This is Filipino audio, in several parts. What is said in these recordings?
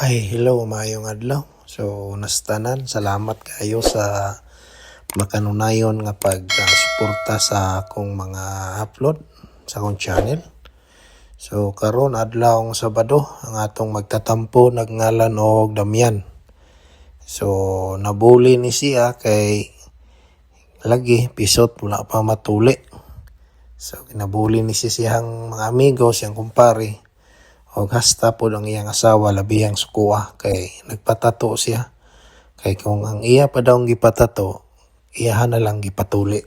Hello, maayong adlaw. So, nastanan, salamat kayo sa makanunayon nga pag-suporta sa akong mga upload sa akong channel. So, karon adlaw ng Sabado, ang atong magtatampo nagngalan og Damian. So, nabuli ni siya kay lagi pisot wala pa matuli. So, kinabuli ni siyang mga amigo, siyang kumpare. O hasta po ang iyang asawa labihang sukuha kay nagpatato siya. Kay kung ang iya pa daw gipatato, iyahan na lang gipatuli.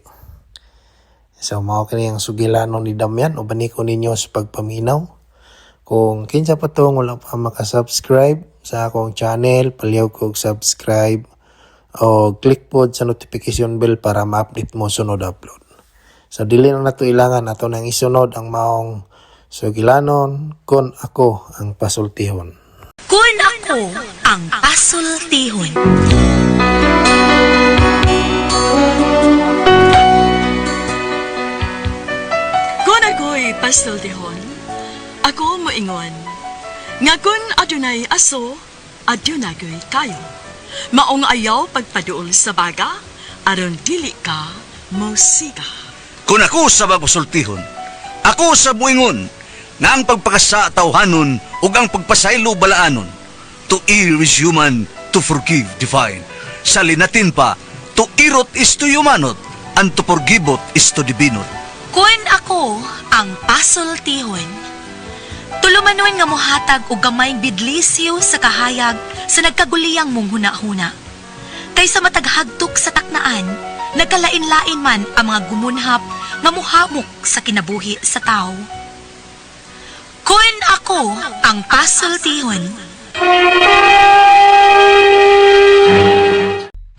So mao kini ang sugilanon ni Damian o baniko ninyo sa pagpaminaw. Kung kinsa pa to wala pa maka-subscribe sa akong channel, palyaw kog subscribe o click pod sa notification bell para ma-update mo sunod upload. So dili na nato ilangan ato nang isunod ang maong sugilanon kun ako ang pasultihon. Kun ako ang pasultihon. Kun ako'y pasultihon, ako moingon. Nga kun adunay aso, adunay kayo. Maong ayaw pagpaduol sa baga, aron dili ka musiga. Kung ako sa pasultihon, ako sa buingon, nga ang pagpakasa tawhanon ug ang pagpasaylo balaanon. To err is human, to forgive divine. Sa linatin pa, to irot is to humanot, and to forgivot is to divinot. Kun ako ang pasultihon, tulumanon nga mohatag og gamayng bidlisyo sa kahayag sa nagkaguliyang mong huna-huna. Kaysa mataghagtok sa taknaan, nagkalain-lain man ang mga gumunhap nga muhamok sa kinabuhi sa tao. Kun ako ang pasultihon.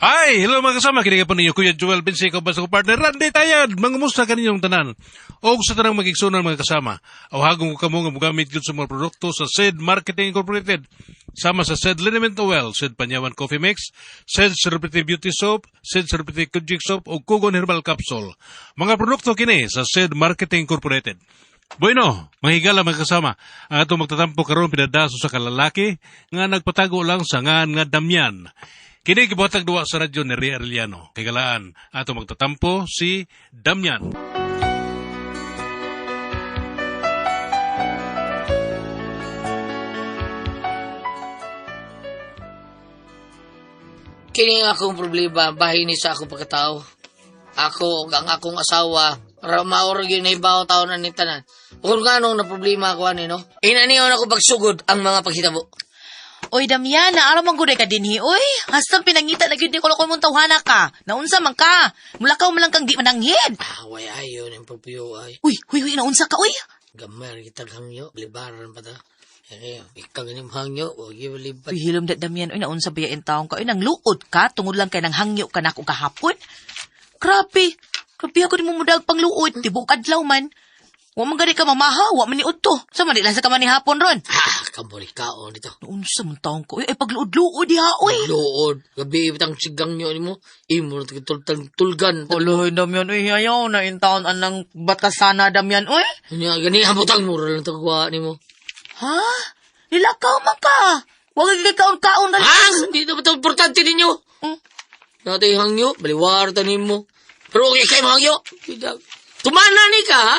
Hi! Hello mga kasama, kiniga po ninyo Kuya Joel Binsi, ikaw ba sa partner Randy Tayad, mangumusta kaninyong tanan o sa tanang magigsunan mga kasama. Awhagong ko kamo nga mugamit yun sa mga produkto sa SED Marketing Incorporated, sama sa SED Liniment Oil, SED Panyawan Coffee Mix, SED Celebrity Beauty Soap, SED Celebrity Kujik Soap o Kugon Herbal Capsule. Mga produkto kini sa SED Marketing Incorporated. Bueno, mahigala mga kasama, ang atong magtatampo karon pinadaso sa kalalaki nga nagpatago lang sa ngan nga Damian. Kini gibuhatag duwa sa radyo ni Ria Arellano. Kagalaan, ato magtatampo si Damian. Kini nga akong problema, bahin ni sa akong pagkatao. Ako, ang akong asawa, maorag yun na ibaw tao na ni tanan. Kung anong na problema ako, no? Inaniyon ako pagsugod ang mga paghitabo. Oy, Damian, naaram ang guday ka dinhi, oy. Hastang pinangita na gyud ni kulokol mong tawhana ka. Naunsa man ka? Mulakaw man lang kang di mananghid. Way ayon ang papiyo ay. Uy, naunsa ka, oy. Gamay kita hangyo, libaran pa ta. Ikaw ganim hangyo, o libat. Uy, hilom da, Damian, oy, naunsa ba yung taong ka? Oy, nang luod ka, tungod lang kay nang hangyo ka na ako kahapon. Grabe ako di mo mudag pang luod, tibok adlaw man. Wa man gani ka mamaha, wa man ni udto. Sa man lang sa ka man ni hapon ron. Kamborikaon dito. Naunsa man taong ka, oy, ay pagluod-luod diha, oy. Luod, gabi ibitang sigang nyo ni mo, imo na tulgan. Oloy, Damian, oy, ayaw na intaon anang batasana, Damian, oy. Gani, habutang mura lang tagawa ni mo. Ha? Nilakaw man ka. Huwag kay kaon-kaon dali. Hindi na ba ito importante ninyo? Natay hangyo, baliwarta ni mo. Pero okay kayo hangyo. Tumana ni ka, ha?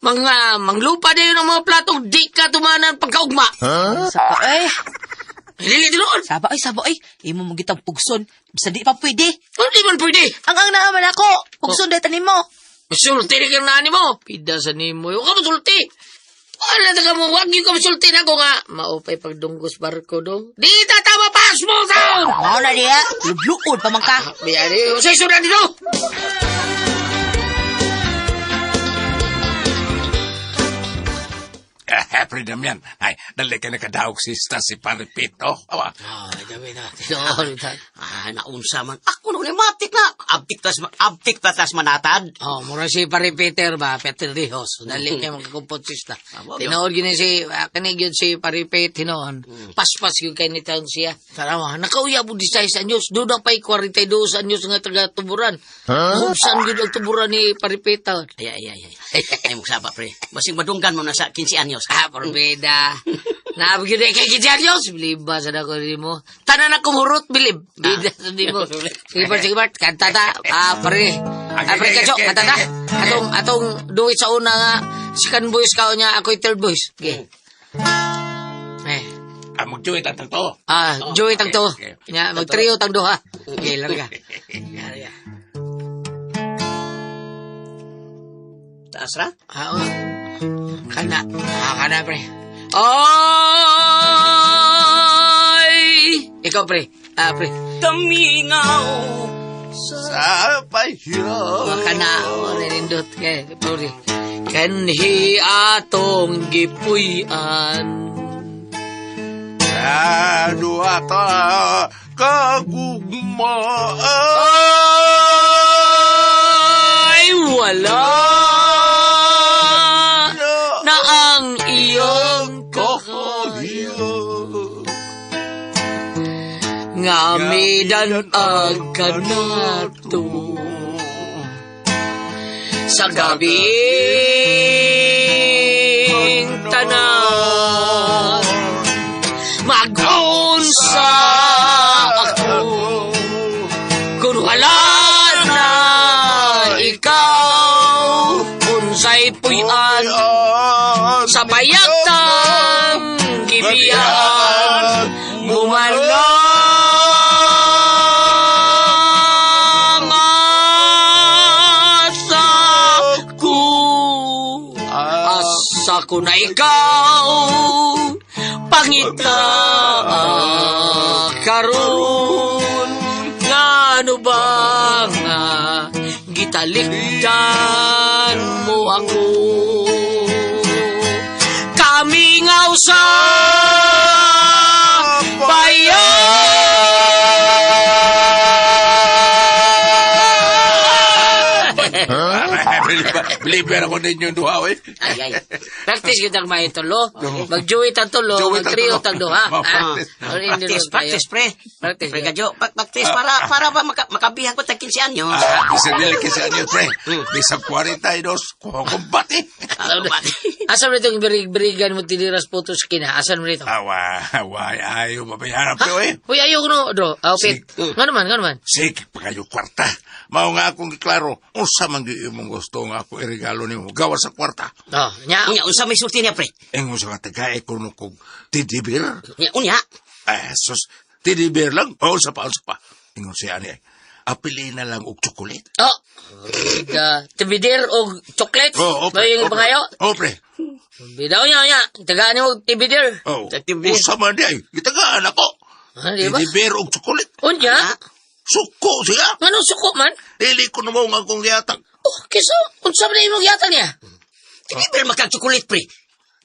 Mga manglupa na yun ang mga platong di ka tumanan pagkaugma. Saba, eh. Dili tinuod. Saba, ay. Imo mo gitang pugson. Basta di pa pwede. Hindi man pwede. Ang naaman ako. Pugson dahil tanin mo. Masulti na kang nani mo. Pida sa ni mo. Huwag ka masulti. Wala na ka mo. Huwag yung ka masulti na ko nga. Maupay pagdunggos barko do. Di tatama pa. Small town. Ano na diya? Lubluod pa man ka. Biyari. Usay sunan dito. Pre Damian, ay, dali ka nakadaog si Paripit, oh. Awa. Gabi na. Tinoon. Naunsa man. Ako nung matik na. Abtik tas manatad. Mura si Paripeter ba? Peter Rijos. Dali kayo magkakompotsista. Tinoon yun si, kanig yun si Paripet, tinoon. Paspas yun kay nitang siya. Tarawa, nakauya po 16 anyos. Doon pa'y 42 anyos nga taga-tuburan. Saan yun ang tuburan ni Paripeta? Ay, magsaba, pre. Basing madunggan mo na sa 15 anyos. Porbida. Nabigyan na kay Kijaryos. Biliba sa dako ni mo. Tanan na kumurot, bilib. Bida sa di mo. Sige Bart, kanta ta. Pare. Pare kacho, kanta ta. Atong duit sa una nga. Second voice ka niya, ako'y third voice. Okay. Mag-joy tatang to. Joey tang to. Okay. Mag-trio tang duha. Okay, larga. Larga. Taas ra? Kana. Kana, pre. Ay! Ikaw, pre. Pre. Tamingaw Sa payo. Kana. Marindot. Pre. Kanhi atong gipuy-an. Sa duha ka kagugmaan. Ay, wala na ang iyong Kahayag. ngamidan ang kanato sa gabing tanan magunsa ako kung wala na ikaw unsay puy-an sa payagtang gibiyaan gumalang asa ko na ikaw pangita karon ngano ba nga gitalikdan mo ako kamingaw sa Biliber ako ninyo duha, eh. Ay. Practice kita may tulo. Mag-joey tang tulo, mag-trio tang duha. Practice, pre. Practice. Pre, kadyo. Practice para ba makabihag ko tag 15 anyos. Bisa dili kasi anyo, pre. Bisa 42, kukumbat, eh. Asan mo itong berigan mo tiniras putos kina? Asan mo ito? Ayaw, mabayaran, pre, eh. Uy, ayaw ko no, Dro. Pit. Nga naman. Sige, pagayo kwarta. Mao nga akong giklaro, unsa man gi imong gusto nga ako iregalo nimo gawa sa kwarta. Nya. Unya, unsa may sulti niya, pre? Engo sa tagay ko no kog tidibir. Unya. Sus, tidibir lang. Unsa pa. Ingon siya ani. Apili na lang og chocolate. Tibidir o chocolate? May yung pangayo? Pre. Bidaw niya. Tagaan niyo tibidir. Unsa man di ay. Gitagaan ako. Di ba? Tidibir og chocolate. Unya? Suko siya. Anong suko man? Dili ko naman nga kong yatag. Kiso, unsa man imong yatag niya? Hindi pero magkag-chocolate, pre.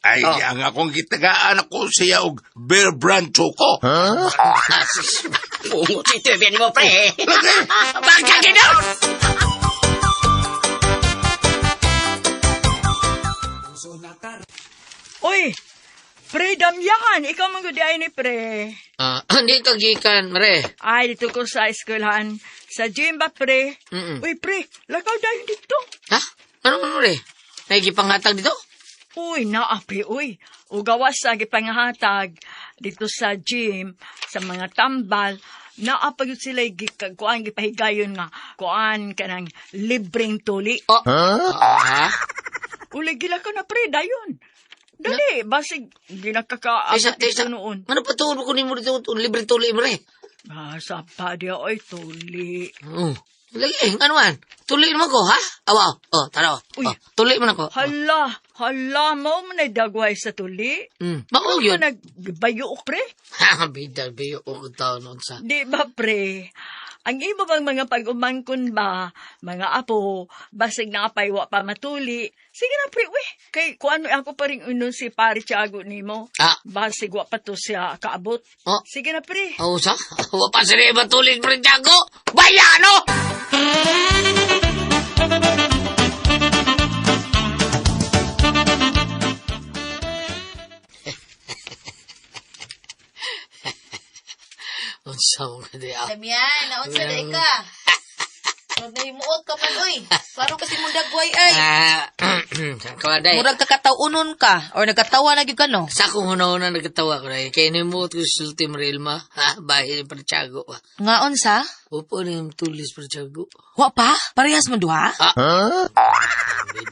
Ay, ang akong gitagaan ako siya og Bear Brand Choco. Pungo si Trevia ni mo, pre. Bakit gano'n? Uy, pre Damian, ikaw manggudi ni pre. Hindi ka gikan, Mare. Ay, dito ko sa eskwelahan. Sa gym ba, pre? Uy, pre, lakaw dahil dito. Ha? Ano man, Mare? May gipanghatag dito? Uy, naapi, uy. Ugawas sa gipangahatag dito sa gym, sa mga tambal, naapag sila kuan gipahigayon nga, kuan kanang libreng tuli. Ha? Uli, gila ka na, pre, dayon. Dali, basig, ginakakaabot dito noon. Ano pa tuon ko ni mo dito, libreng tuli, Mare? Sa pa di ay tuli. Lagi, ano man? Tuli naman ko, ha? Awa, tara. Tuli man ako. Hala, mo man nagdagway sa tuli. Bako yun. Mo nagbayo, pre? Ha, bida, bayo ko taon nun sa. Di ba, pre? Ang iba bang mga pag-umangkon ba, mga apo, basig na kapaywa pa matuli. Sige na, pre, kay kung ano ako pa rin unon si Pari Tiago ni mo. Basig wa pa to siya kaabot. Sige na, pre. Sa? Wa pa sila iba tulit, pre, Tiago. Bayano! Unsa mo ka di Damian, naunsa na ka? Nahimuot ka man, oy. Klaro kasi mong dagway, ay. Kawaday. Murag kakataunon ka, or nagkatawa na gyud ka, no? Sa akong una-una nagkatawa ko na kaya nimuot ko sa sulti marilma. Ha? Bahay ni Parchago. Ngaon sa? Upo na yung tulis Parchago. Wa pa? Parehas mo duha?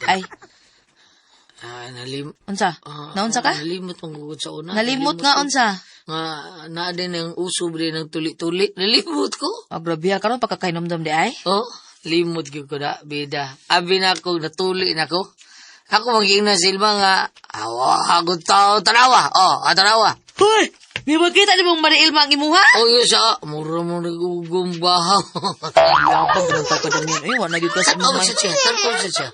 Ay, unsa? Naunsa ka? Nalimot mong gugod sa una. Nalimot nga unsa? Nga, na din ang uso din ng tuli-tuli. Nalimot ko. Agrabiya karon pagkakainomdom di ay. Oh, limot ko na, bida. Abi na ako, natuli na ko. Ako maging na silma nga, hagod tao, tanawa. Oh, tanawa. Hoy! May makita ni mong Mariilma ang imuha? Oh, yun sa, mura mo nagugumbahaw. Yapag lang ta ko damian. Ay, wala gyud ka sa Oh, mga. sa siya, tarpon sa siya.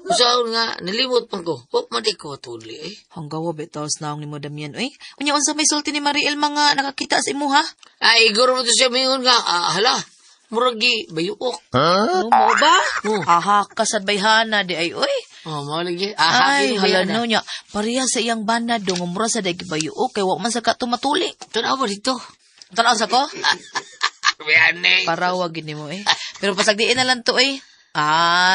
Usaon nga, nalimot pa ko. Huwag man ko tuli eh. Hanggawa betaos naong ni mo damian. Uy, unya unsa may sulti ni Mariilma nga nakakita sa imuha? Ay, iguro mo to siya mingon nga, hala, muragi, bayuok. Ano mo ba? Oh. Aha, kasadbayhana di ay. Uy, Oh, mawalagi. ay, hala halano niya. Pareha sa iyang bana dong umura sa dagi bayuok kay wa man sa katumatuli. Tanawa dito. Tanaw sa ko? Biyane. Para wag gini mo eh. Pero pasagdiin na lang to eh.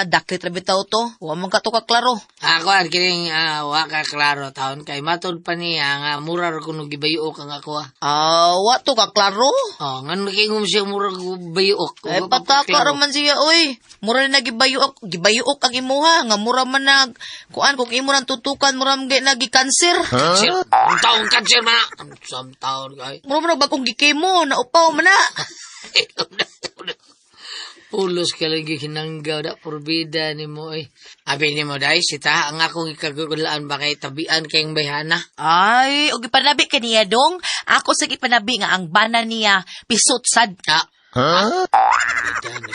Daklit rabi tao to. Wa man ka to kaklaro. Ako ang kining waka klaro taon kay matod pa niya nga mura ra kuno gibayuok ang ako. Wa to kaklaro. Oh, ngano kingum siya mura gibayuok. Ay pataka man siya oy. Mura na gibayuok ang imuha nga mura man nag kuan kung imo nang tutukan mura man nagi cancer. Sir, ang taon kanser man. Sam taon kay. Mura man bagong gikemo na upaw man na. Pulos ka lagi hinanggaw da porbida ni mo eh. Abi ni mo dai sita ang akong ikagugulaan ba kay tabian kayong bayhana. Ay, og ipanabi kaniya dong. Ako sa ipanabi nga ang bana niya pisot sad.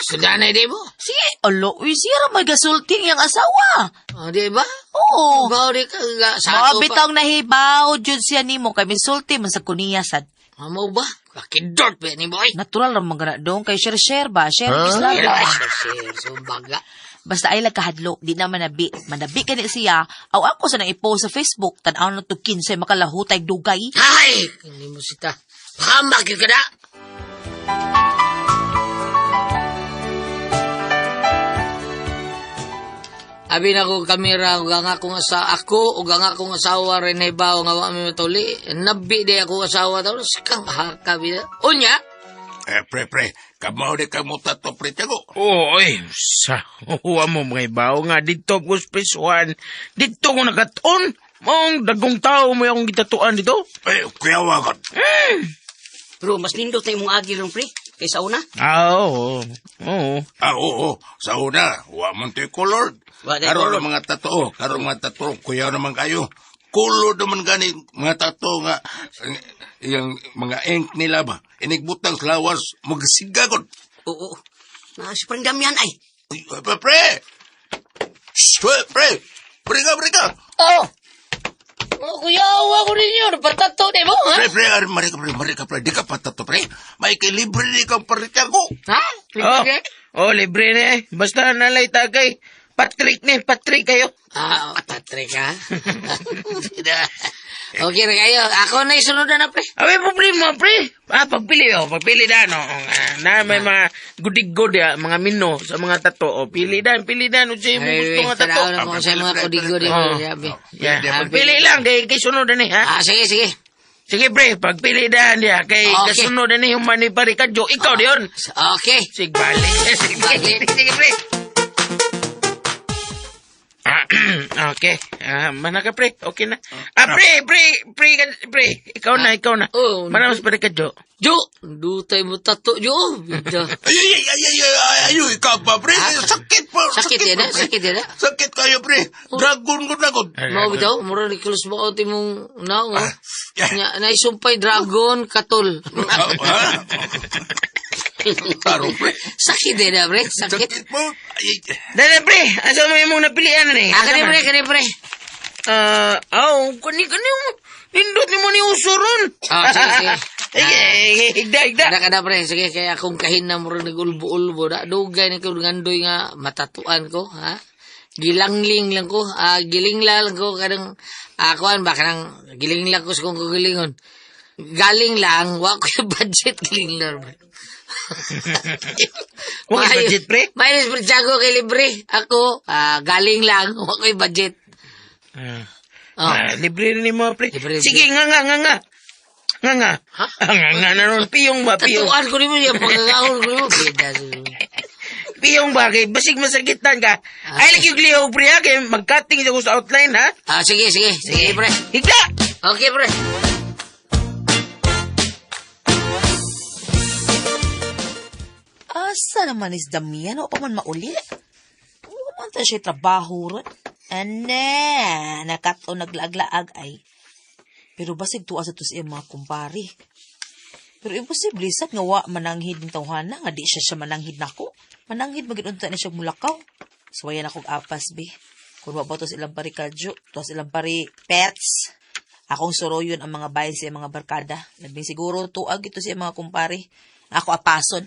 Sudanay di mo? Sige, alo, uy, siya ra may gasulting yang asawa. Di ba? Oo. Baw di ka sa ato pa. Mabitaw nahibaw, jud siya nimo kay misulti man sa kuniya sad. Amo ba? Kakidort ba ni boy? Natural ra man gana dong kay share ba? Share Islam. Share, sumbaga. Basta ay lagkahadlo, di na manabi. Manabi ka ni siya, aw ako sa nang-i-post sa Facebook, tanaw na to 15 makalahutay dugay. Ay! Hindi mo sita. Hamak yun ka na! Abi na ko kamera, ug ang akong ako, ug ang akong asawa rin na ibaw nga wa mi matuli. Nabi di ako asawa daw, sikang hakabi na. Unya? Pre, kamaw di ka mo tato, pre, tiyago. Oy, sa huwa mo mga ibaw nga dito ko speswan. Dito ko nagaton. Mong dagong tao mo akong gitatuan dito. Kuya wagot. Pero mas nindot na imong agi ron, pre. Kaysa una. Oo. Oo. Sa una, wa man to'y color. Wa day Karoon color. ang mga tato, mga tato, kuya naman kayo. Kulo naman gani, mga tato nga, yung mga ink nila ba, inigbutang sa lawas, magsigagot. Oo. Si Parang Damian ay. Pre! Pre ka! Oh! Oh, kuya, awa ko rin yun. Patato di mo, ha? Pre, di ka pa tato, pre. May kilibre di kang paritago. Ha? Libre na eh. Basta nalay tagay. Patrick kayo. Patrick, ha? Okay na kayo. Ako na isunod na, pre. May problema, pre. Pagpili na, no. Na may mga gudig-good, mga mino sa mga tato. Pili na. Kung siya mo gusto nga tato. Tanaw na ko sa mga kudigo di mo. Pagpili lang, kay sunod na ni, ha? Sige. Sige, pre, pagpili na niya, kay Okay. kasunod na ni yung maniparikadyo. Ikaw diyon. Okay. Sige, bali. Sige, pre. Okay. Mana ka, pre? Okay na. Pre. Ikaw na. Oh, Mana mas parikadyo? Jo, dutay mo tato, Jo. Ay, ikaw pa, pre. Sakit pa. Sakit yan, ha? Sakit kayo, pre. Dragon ko. Mau bitaw, mura ni Kulos mo ti mong naong, ha? Naisumpay dragon katol. Taro, pre. Sakit din, ha, pre? Sakit. Sakit mo. Dala, pre. Asa mo yung napilian na eh? Kani, pre. Kani mo. Indot ni mo ni usuron. Sige. Sige, higda. Kada, pre. Sige, kaya akong kahinam mo rin nag-ulbo-ulbo. Dugay na ko ngandoy nga matatuan ko, ha? Gilangling lang ko. Gilingla lang ko. Kadang, kuhan ba? Kadang, gilingla ko sa kong kagilingon. Galing lang. Wako yung budget gilingla, pre. Huwag budget, pre. Minus pre Tiago kay libre. Ako, galing lang. Huwag ko'y budget. Oh. Libre rin mo, pre. Libre. Sige, nga. Nga. Ha? Nga na ron. Piyong ba? Piyong. Tatuan ko rin mo yan. Pagkakahon ko rin mo. Bida. Piyong ba? Kay basig masakitan ka. Ay, like yung liyaw, pre, ha? Kaya mag-cutting ako sa outline, ha? Sige, pre. Higla! Okay, pre. Asa naman is Damian? O pa man mauli? Ano man ta siya trabaho ron? Ana, nakato naglaag-laag ay. Pero basig tuwa sa to siya mga kumpari. Pero imposible sad nga wa mananghid ng tawhana nga di siya mananghid nako. Mananghid magidunta ni siya mulakaw. Suwayan akong apas be. Kung wa ba to silang parikadyo, to silang pari pets. Akong suroyon ang mga bayan sa mga barkada. Nabing siguro tuag ito siya mga kumpari. Ako apason.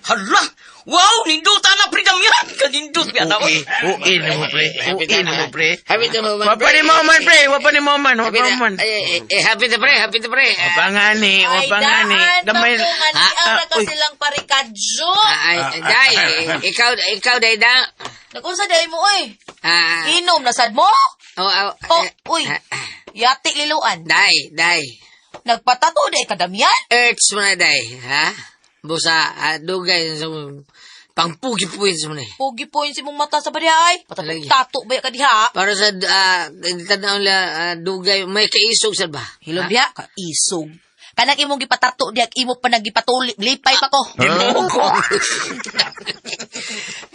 Hala! Wow! Ninduta na pre Damian! Kanindut biya na. Okay na mo, pre. Okay na mo, pre. Happy to mo, Wapa ni Moman, pre. Wapa ni Moman. Happy to pre. Wapangani. Damay. Ara ka silang parikadyo. Day, ikaw, day da. Nakunsa day mo, oy. Inom na sad mo? Uy. Yati liluan. Day. Nagpatato di ka Damian? Ex mo na, day. Ha? Busa, dugay sa pangpugi-pugi sa mo na. Pogi po yung si mong mata sa barihay. Lagi. Tato ba ka diha? Para sa tanaw la dugay, may kaisog sa ba? Hilom diha, ka isog. Kanang imong gipatato diha, imo pa nagipatuli. Lipay pa ko.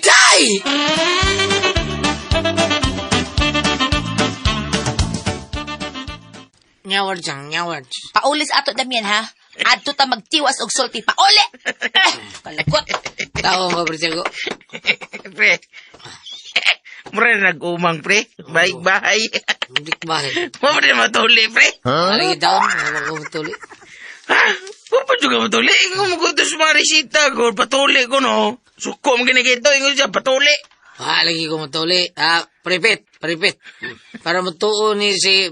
Day! Nyawad. Paulis ato Damian ha. Adto ta magtiwas og sulti pa. Uli! Kalakot. Tao mo, pre Tiago. Pre. Mura na nag-umang, pre. Bahay. Hindi ko bakit. Mo pa rin matuli, pre. Malagi taon, wala ko matuli. Ha? Mo pa juga matuli. Ingo mo ko ito sa mga resita ko. Patuli ko, no? Suko mo ginigito. Ingo siya, patuli. Lagi ko matuli. Paripit. Para matuo ni si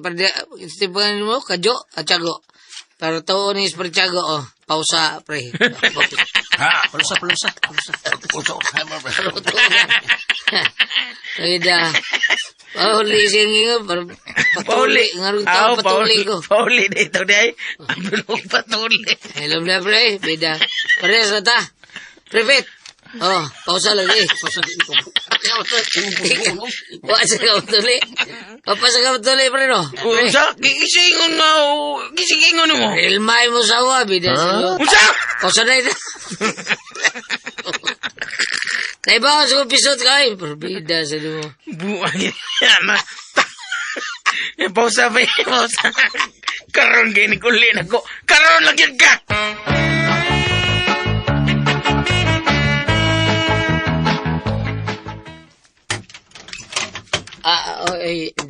Stipan mo, Kadyo, at Tiago. Para tuo ni si Tiago, pausa, pre. Palusa. Kaya Pauli singing patuli ngarong tao patuli ko. Pauli dito day. Ang patuli. Hello na pre, beda. Pares na ta. Private. Pausa lagi. Wasa ka patuli. Papasa ka patuli pre no. Usa, gisingon mo. Ilmay mo sawa beda sa. Usa. Pausa na ito. Naibawa sa pisot kay. Beda sa mo. Buhay na. Pausa. Karon gini kulin ako. Karon lagi ka.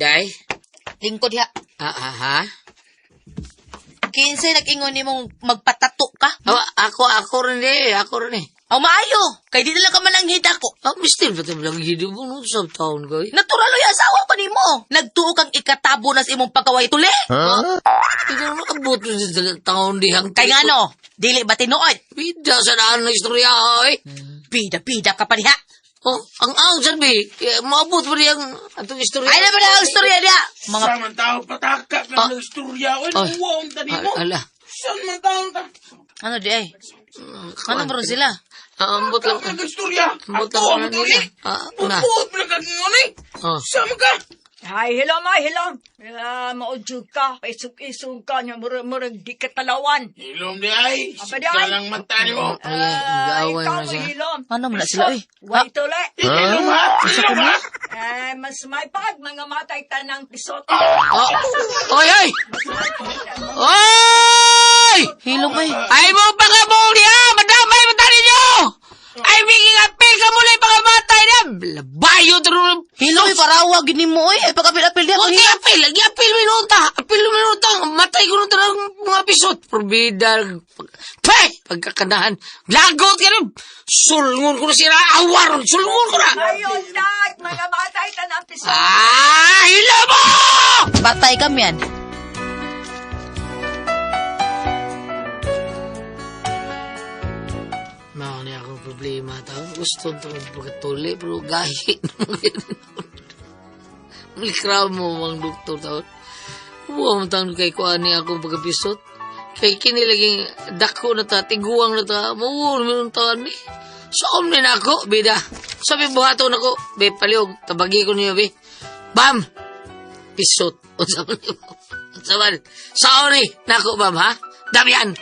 Day? Lingkod diha. Ha? Kinsay nag-ingon ni mong magpatato ka? Ako rin eh. Maayo. Kay di na lang ka mananghid ako. Mistil ba ito lang hidup mo nung sa taon ko eh? Natural yung asawa pa ni mo. Nagtuo kang ikatabo na sa imong pagkaway tuli. Hindi ka makabot sa taon dihang. Kay nga no, dili ba tinuod? Bida sa daan na istorya eh. Bida ka pa diha. Ang sabi, maabot pa rin ang istorya. Ay na ba na ang istorya diha? Mga Saman tao patakak ng istorya. Uwang tani mo. Ala. Saman tao ta. ano di ay? Ano ba ron sila? Ambot lang. Ang istorya. Ambot Ako lang ang tuli. na. Upot mo lang kagingoni. Sama ka. Ay, hilom. Maudjug ka. Isug ka niya. Murag di katalawan. Ilom di ay. Apa di ay? Salang mata ni mo. Gaaway Ikaw na siya. hilom. Ano mo na sila eh? Wait uli. Ilom ha? Ilom ha? Mas may pag mga matay tanang pisot. Oy! Oy! Hilom ay. Ay mo pangabong niya! Madamay mo tali niyo! Ay, biging apil ka muli pangamatay niya! Labayo taro! Hilom ay parawag gini mo eh. Ay pagapil-apil diha. Huwag apil minuta! Apil minuta! Matay ko nung tarang mga pisot! Forbida! Pagkakanahan! Lagot ka rin! Sulngon ko na sila! Awar! Sulngon ko na! Ayun, dahil mga matay tanang pisot. Hila mo! Patay kami yan. gusto ito pagkatuli, pero gahi. Malikraw mo, mga doktor, taon. Huwag mo taon kay kuani akong pagkapisot. Kay kinilaging dako na ta, tiguang na ta, mawur mo ng taon ni. Saom na ako, bida. Sabi buhaton ako, be, paliog, tabagi ko niyo, be. Bam! Pisot. Unsa man. Saon ni, nako, bam, ha? Damian!